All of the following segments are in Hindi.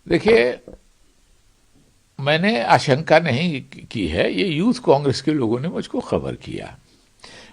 देखिए, मैंने आशंका नहीं की है, ये यूथ कांग्रेस के लोगों ने मुझको खबर किया।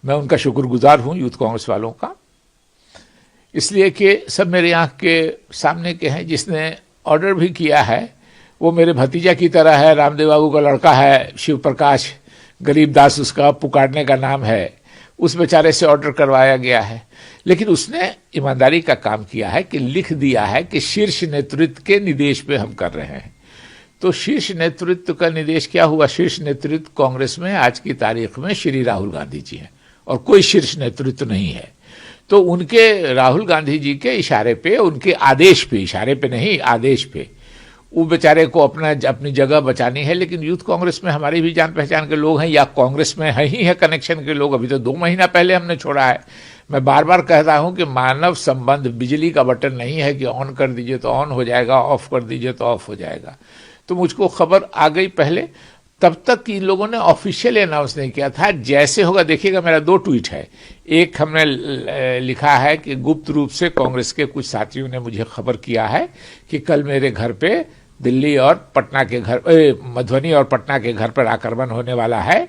मैं उनका शुक्रगुजार हूं, यूथ कांग्रेस वालों का, इसलिए कि सब मेरे आंख के सामने के हैं। जिसने ऑर्डर भी किया है वो मेरे भतीजा की तरह है, रामदेव बाबू का लड़का है, शिव प्रकाश गरीबदास उसका पुकारने का नाम है। उस बेचारे से ऑर्डर करवाया गया है, लेकिन उसने ईमानदारी का काम किया है कि लिख दिया है कि शीर्ष नेतृत्व के निर्देश पे हम कर रहे हैं। तो शीर्ष नेतृत्व का निर्देश क्या हुआ? शीर्ष नेतृत्व कांग्रेस में आज की तारीख में श्री राहुल गांधी जी हैं और कोई शीर्ष नेतृत्व नहीं है। तो उनके, राहुल गांधी जी के इशारे पे, उनके आदेश पे, इशारे पे नहीं आदेश पे, वो बेचारे को अपनी जगह बचानी है। लेकिन यूथ कांग्रेस में हमारी भी जान पहचान के लोग हैं, या कांग्रेस में है ही है कनेक्शन के लोग। अभी तो 2 महीना पहले हमने छोड़ा है। मैं बार बार कहता हूं कि मानव संबंध बिजली का बटन नहीं है कि ऑन कर दीजिए तो ऑन हो जाएगा, ऑफ कर दीजिए तो ऑफ हो जाएगा। तो मुझको खबर आ गई पहले, तब तक इन लोगों ने ऑफिशियल अनाउंस नहीं किया था। जैसे होगा देखिएगा, मेरा 2 ट्वीट है। एक हमने लिखा है कि गुप्त रूप से कांग्रेस के कुछ साथियों ने मुझे खबर किया है कि कल मेरे घर पे दिल्ली और पटना के घर, मधुबनी और पटना के घर पर आक्रमण होने वाला है।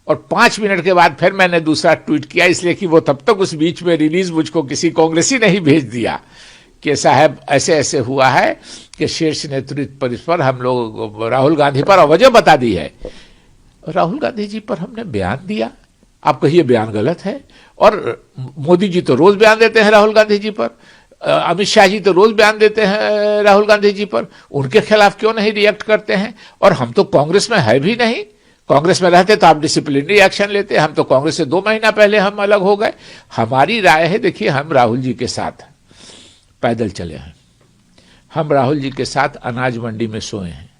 और 5 मिनट के बाद फिर मैंने दूसरा ट्वीट किया, इसलिए कि वो तब तक उस बीच में रिलीज मुझको किसी कांग्रेसी ने ही भेज दिया कि साहब ऐसे ऐसे हुआ है कि शीर्ष नेतृत्व पर हम लोग राहुल गांधी पर वजह बता दी है। राहुल गांधी जी पर हमने बयान दिया, आप कहिए बयान गलत है। और मोदी जी तो रोज बयान देते हैं राहुल गांधी जी पर, अमित शाह जी तो रोज बयान देते हैं राहुल गांधी जी पर, उनके खिलाफ क्यों नहीं रिएक्ट करते हैं? और हम तो कांग्रेस में है भी नहीं। कांग्रेस में रहते तो आप डिसिप्लिनरी एक्शन लेते। हम तो कांग्रेस से 2 महीना पहले हम अलग हो गए। हमारी राय है, देखिए, हम राहुल जी के साथ पैदल चले हैं, हम राहुल जी के साथ अनाज मंडी में सोए हैं,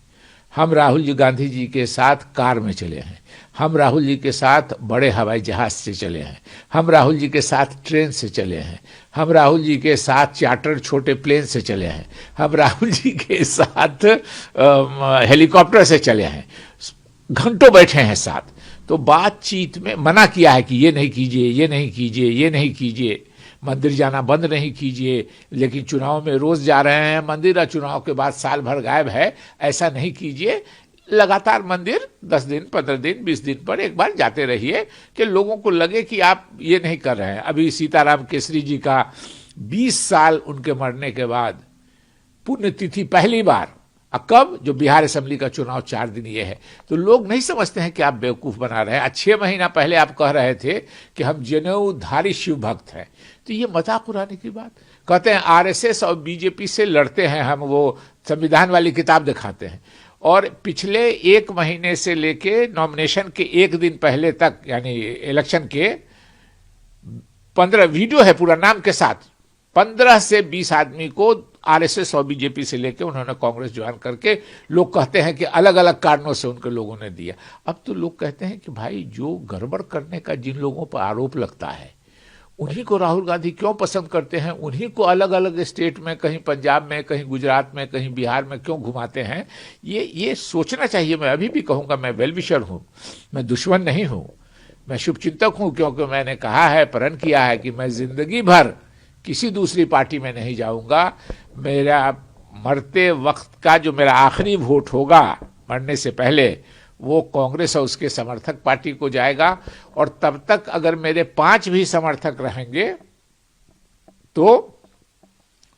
हम राहुल जी गांधी जी के साथ कार में चले हैं, हम राहुल जी के साथ बड़े हवाई जहाज से चले हैं, हम राहुल जी के साथ ट्रेन से चले हैं, हम राहुल जी के साथ चार्टर छोटे प्लेन से चले हैं, हम राहुल जी के साथ हेलीकॉप्टर से चले हैं, घंटों बैठे हैं साथ। तो बातचीत में मना किया है कि ये नहीं कीजिए, ये नहीं कीजिए, ये नहीं कीजिए, मंदिर जाना बंद नहीं कीजिए, लेकिन चुनाव में रोज जा रहे हैं मंदिर और चुनाव के बाद साल भर गायब है, ऐसा नहीं कीजिए। लगातार मंदिर 10 दिन, 15 दिन, 20 दिन पर एक बार जाते रहिए कि लोगों को लगे कि आप ये नहीं कर रहे हैं। अभी सीताराम केसरी जी का 20 साल उनके मरने के बाद पुण्यतिथि पहली बार, कब? जो बिहार असेंबली का चुनाव 4 दिन ये है। तो लोग नहीं समझते हैं कि आप बेवकूफ बना रहे हैं। 6 महीना पहले आप कह रहे थे कि हम जनेऊधारी शिव भक्त हैं, तो ये मजाक उड़ाने की बात। कहते हैं आरएसएस और बीजेपी से लड़ते हैं हम, वो संविधान वाली किताब दिखाते हैं। और पिछले 1 महीने से लेके नॉमिनेशन के 1 दिन पहले तक, यानी इलेक्शन के 15 वीडियो है पूरा नाम के साथ, 15 से 20 आदमी को आरएसएस और बीजेपी से लेके उन्होंने कांग्रेस ज्वाइन करके, लोग कहते हैं कि अलग अलग कारणों से उनके लोगों ने दिया। अब तो लोग कहते हैं कि भाई, जो गड़बड़ करने का जिन लोगों पर आरोप लगता है उन्हीं को राहुल गांधी क्यों पसंद करते हैं, उन्हीं को अलग अलग स्टेट में, कहीं पंजाब में, कहीं गुजरात में, कहीं बिहार में क्यों घुमाते हैं? ये सोचना चाहिए। मैं अभी भी कहूंगा, मैं वेल विशर हूं, मैं दुश्मन नहीं हूं, मैं शुभचिंतक हूं, क्योंकि मैंने कहा है, प्रण किया है कि मैं जिंदगी भर किसी दूसरी पार्टी में नहीं जाऊंगा। मेरा मरते वक्त का जो मेरा आखिरी वोट होगा, मरने से पहले, वो कांग्रेस और उसके समर्थक पार्टी को जाएगा। और तब तक अगर मेरे 5 भी समर्थक रहेंगे तो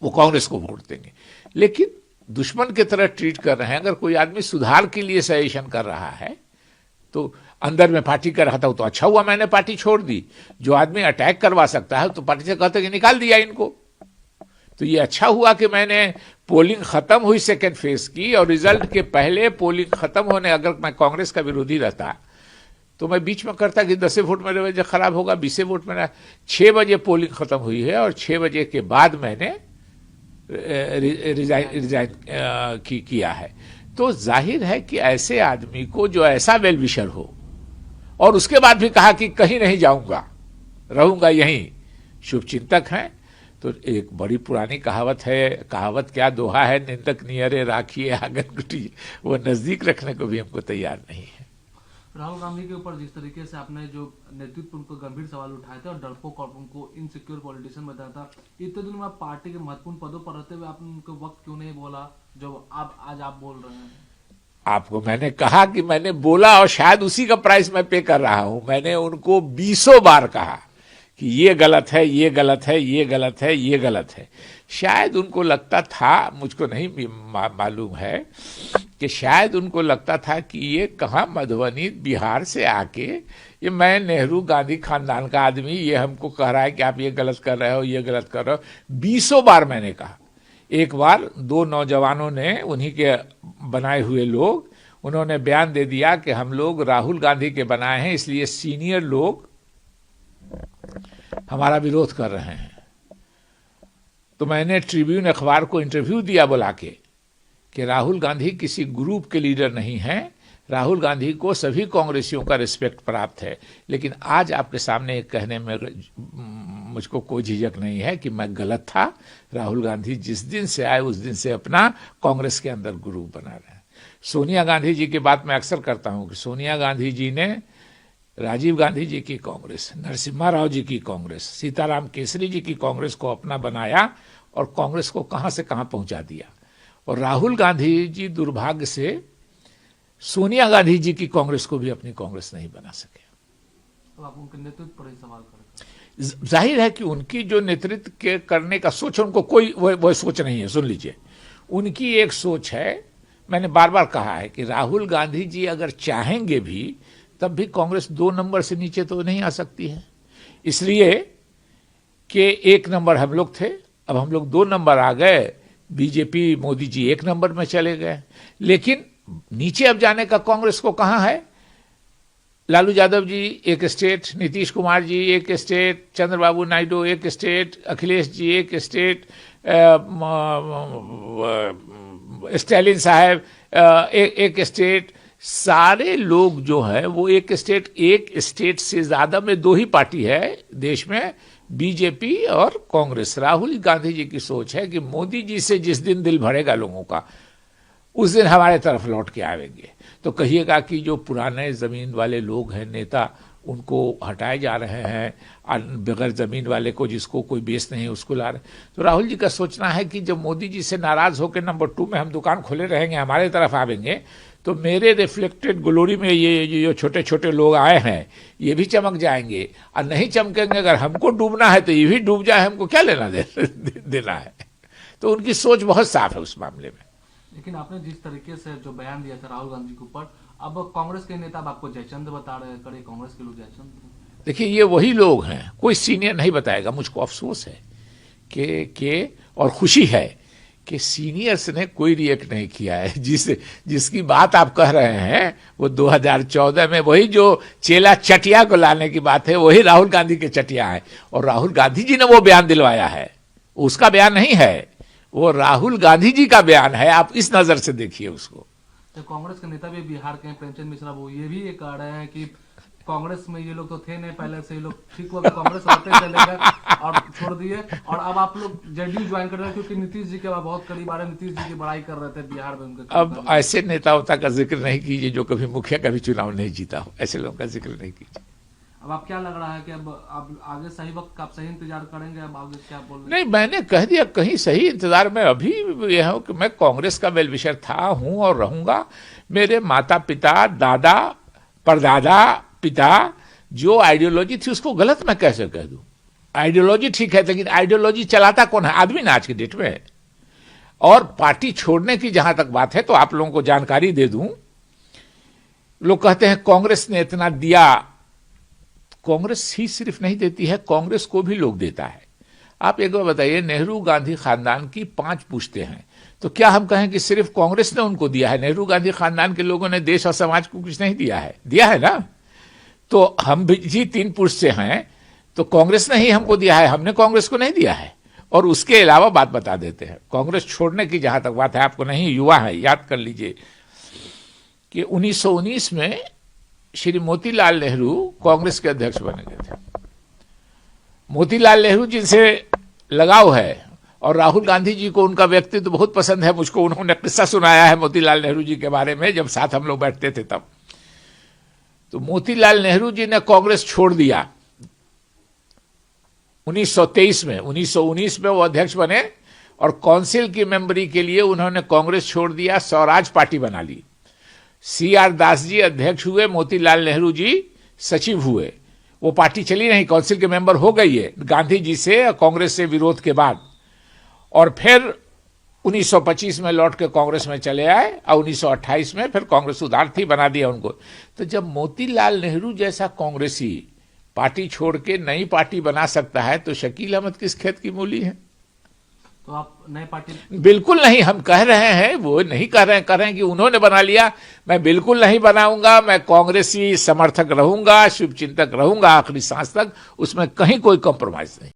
वो कांग्रेस को वोट देंगे। लेकिन दुश्मन की तरह ट्रीट कर रहे हैं। अगर कोई आदमी सुधार के लिए सजेशन कर रहा है तो अंदर में पार्टी कर रहा था, तो अच्छा हुआ मैंने पार्टी छोड़ दी। जो आदमी अटैक करवा सकता है तो पार्टी से कहते कि निकाल दिया इनको। तो ये अच्छा हुआ कि मैंने पोलिंग खत्म हुई सेकेंड फेज की, और रिजल्ट के पहले पोलिंग खत्म होने, अगर मैं कांग्रेस का विरोधी रहता तो मैं बीच में करता कि 10 वोट मेरे वजह खराब होगा, 20 वोट मेरा। 6 बजे पोलिंग खत्म हुई है और 6 बजे के बाद मैंने रिजाइन किया है। तो जाहिर है कि ऐसे आदमी को, जो ऐसा वेल विशर हो और उसके बाद भी कहा कि कहीं नहीं जाऊंगा, रहूंगा यहीं, शुभचिंतक हैं। तो एक बड़ी पुरानी कहावत है, कहावत क्या, दोहा है, निंदक नियरे राखिए आंगन कुटी, वो नजदीक रखने को भी हमको तैयार नहीं है। राहुल गांधी के ऊपर जिस तरीके से आपने जो नेतृत्व उनको गंभीर सवाल उठाए थे और डरपोक और उनको इनसिक्योर पॉलिटिशियन बताया था, इतने दिनों में आप पार्टी के महत्वपूर्ण पदों पर रहते हुए आपने उनको वक्त क्यों नहीं बोला जो आज आप बोल रहे हैं? आपको मैंने कहा कि मैंने बोला और शायद उसी का प्राइस मैं पे कर रहा हूं। मैंने उनको 20 बार कहा कि ये गलत है, ये गलत है, ये गलत है, ये गलत है। शायद उनको लगता था, मुझको नहीं मालूम है, कि शायद उनको लगता था कि ये कहाँ मधुबनी बिहार से आके ये मैं नेहरू गांधी खानदान का आदमी, ये हमको कह रहा है कि आप ये गलत कर रहे हो, ये गलत कर रहे हो। 20 बार मैंने कहा। एक बार 2 नौजवानों ने, उन्हीं के बनाए हुए लोग, उन्होंने बयान दे दिया कि हम लोग राहुल गांधी के बनाए हैं, इसलिए सीनियर लोग हमारा विरोध कर रहे हैं। तो मैंने ट्रिब्यून अखबार को इंटरव्यू दिया बुला के कि राहुल गांधी किसी ग्रुप के लीडर नहीं हैं, राहुल गांधी को सभी कांग्रेसियों का रिस्पेक्ट प्राप्त है। लेकिन आज आपके सामने एक कहने में मुझको कोई झिझक नहीं है कि मैं गलत था। राहुल गांधी जिस दिन से आए उस दिन से अपना कांग्रेस के अंदर ग्रुप बना रहे हैं। सोनिया गांधी जी की बात मैं अक्सर करता हूं कि सोनिया गांधी जी ने राजीव गांधी जी की कांग्रेस, नरसिम्हा राव जी की कांग्रेस, सीताराम केसरी जी की कांग्रेस को अपना बनाया और कांग्रेस को कहां से कहां पहुंचा दिया। और राहुल गांधी जी दुर्भाग्य से सोनिया गांधी जी की कांग्रेस को भी अपनी कांग्रेस नहीं बना सके। तो आप उनके नेतृत्व पर ही सवाल करें। जाहिर है कि उनकी जो नेतृत्व के करने का सोच, उनको कोई वह सोच नहीं है। सुन लीजिए, उनकी एक सोच है। मैंने बार बार कहा है कि राहुल गांधी जी अगर चाहेंगे भी तब भी कांग्रेस 2 नंबर से नीचे तो नहीं आ सकती है। इसलिए कि 1 नंबर हम लोग थे, अब हम लोग 2 नंबर आ गए। बीजेपी, मोदी जी 1 नंबर में चले गए। लेकिन नीचे अब जाने का कांग्रेस को कहां है? लालू यादव जी एक स्टेट, नीतीश कुमार जी एक स्टेट, चंद्रबाबू नायडू एक स्टेट, अखिलेश जी एक स्टेट, स्टालिन साहब एक स्टेट। सारे लोग जो है वो एक स्टेट से ज्यादा में 2 ही पार्टी है देश में, बीजेपी और कांग्रेस। राहुल गांधी जी की सोच है कि मोदी जी से जिस दिन दिल भरेगा लोगों का, उस दिन हमारे तरफ लौट के आएंगे। तो कहिएगा कि जो पुराने जमीन वाले लोग हैं, नेता, उनको हटाए जा रहे हैं, बगैर जमीन वाले को, जिसको कोई बेस नहीं उसको ला रहे। तो राहुल जी का सोचना है कि जब मोदी जी से नाराज होकर नंबर 2 में हम दुकान खोले रहेंगे, हमारे तरफ आवेंगे, तो मेरे रिफ्लेक्टेड ग्लोरी में ये जो छोटे छोटे लोग आए हैं ये भी चमक जाएंगे। और नहीं चमकेंगे, अगर हमको डूबना है तो ये भी डूब जाए, हमको क्या लेना देना है। तो उनकी सोच बहुत साफ है उस मामले में। लेकिन आपने जिस तरीके से जो बयान दिया था राहुल गांधी के ऊपर, अब कांग्रेस के नेता अब आपको जयचंद बता रहे हैं, कड़े कांग्रेस के लोग जयचंद। देखिए, ये वही लोग हैं, कोई सीनियर नहीं बताएगा। मुझको अफसोस है कि और खुशी है कि सीनियर्स ने कोई रिएक्ट नहीं किया है। जिसकी बात आप कह रहे हैं वो 2014 में वही जो चेला चटिया को लाने की बात है, वही राहुल गांधी के चटिया है। और राहुल गांधी जी ने वो बयान दिलवाया है, उसका बयान नहीं है, वो राहुल गांधी जी का बयान है। आप इस नजर से देखिए उसको। तो कांग्रेस के नेता भी बिहार के प्रेमचंद मिश्रा, वो ये भी कह रहे हैं कि कांग्रेस में ये लोग तो थे नहीं पहले से, ये लोग ठीक हुआ कांग्रेस होते चले गए और छोड़ दिए, और अब आप लोग जेडीयू ज्वाइन कर रहे हैं क्योंकि नीतीश जी के बहुत करीब आ रहे, नीतीश जी की बड़ाई कर रहे थे बिहार में उनके। अब ऐसे नेताओं का जिक्र नहीं कीजिए जो कभी मुखिया का भी चुनाव नहीं जीता हो, ऐसे लोगों का जिक्र नहीं कीजिए। अब आप क्या लग रहा है कि अब आप आगे सही वक्त आप सही इंतजार करेंगे? अब आगे क्या बोल रहे? नहीं, मैंने कह दिया कहीं सही इंतजार में अभी यह हूं कि मैं कांग्रेस का वेल विशर था, हूं और रहूंगा। मेरे माता पिता, दादा, परदादा, पिता, जो आइडियोलॉजी थी उसको गलत मैं कैसे कह दूं? आइडियोलॉजी ठीक है, लेकिन आइडियोलॉजी चलाता कौन है? आदमी ना आज की डेट में। और पार्टी छोड़ने की जहां तक बात है तो आप लोगों को जानकारी दे दूं, लोग कहते हैं कांग्रेस ने इतना दिया। कांग्रेस ही सिर्फ नहीं देती है, कांग्रेस को भी लोग देता है। आप एक बार बताइए, नेहरू गांधी खानदान की 5 पुश्ते हैं, तो क्या हम कहें कि सिर्फ कांग्रेस ने उनको दिया है? नेहरू गांधी खानदान के लोगों ने देश और समाज को कुछ नहीं दिया है? दिया है ना। तो हम भी 3 पुश्त से हैं, तो कांग्रेस ने ही हमको दिया है, हमने कांग्रेस को नहीं दिया है। और उसके अलावा बात बता देते हैं, कांग्रेस छोड़ने की जहां तक बात है, आपको नहीं, युवा है, याद कर लीजिए कि 1919 में श्री मोतीलाल नेहरू कांग्रेस के अध्यक्ष बने गए थे। मोतीलाल नेहरू जिनसे लगाव है, और राहुल गांधी जी को उनका व्यक्तित्व बहुत पसंद है। मुझको उन्होंने किस्सा सुनाया है मोतीलाल नेहरू जी के बारे में, जब साथ हम लोग बैठते थे तब। तो मोतीलाल नेहरू जी ने कांग्रेस छोड़ दिया 1923 में। 1919 में वो अध्यक्ष बने और काउंसिल की मेंबरी के लिए उन्होंने कांग्रेस छोड़ दिया, स्वराज पार्टी बना ली। CR दास जी अध्यक्ष हुए, मोतीलाल नेहरू जी सचिव हुए। वो पार्टी चली नहीं, काउंसिल के मेंबर हो गई है गांधी जी से कांग्रेस से विरोध के बाद। और फिर 1925 में लौट के कांग्रेस में चले आए और 1928 में फिर कांग्रेस उधार थी, बना दिया उनको। तो जब मोतीलाल नेहरू जैसा कांग्रेसी पार्टी छोड़ के नई पार्टी बना सकता है तो शकील अहमद किस खेत की मूली है? तो आप नई पार्टी? बिल्कुल नहीं। हम कह रहे हैं, वो नहीं कह रहे हैं कि उन्होंने बना लिया। मैं बिल्कुल नहीं बनाऊंगा। मैं कांग्रेसी समर्थक रहूंगा, शुभचिंतक रहूंगा आखिरी सांस तक। उसमें कहीं कोई कॉम्प्रोमाइज नहीं।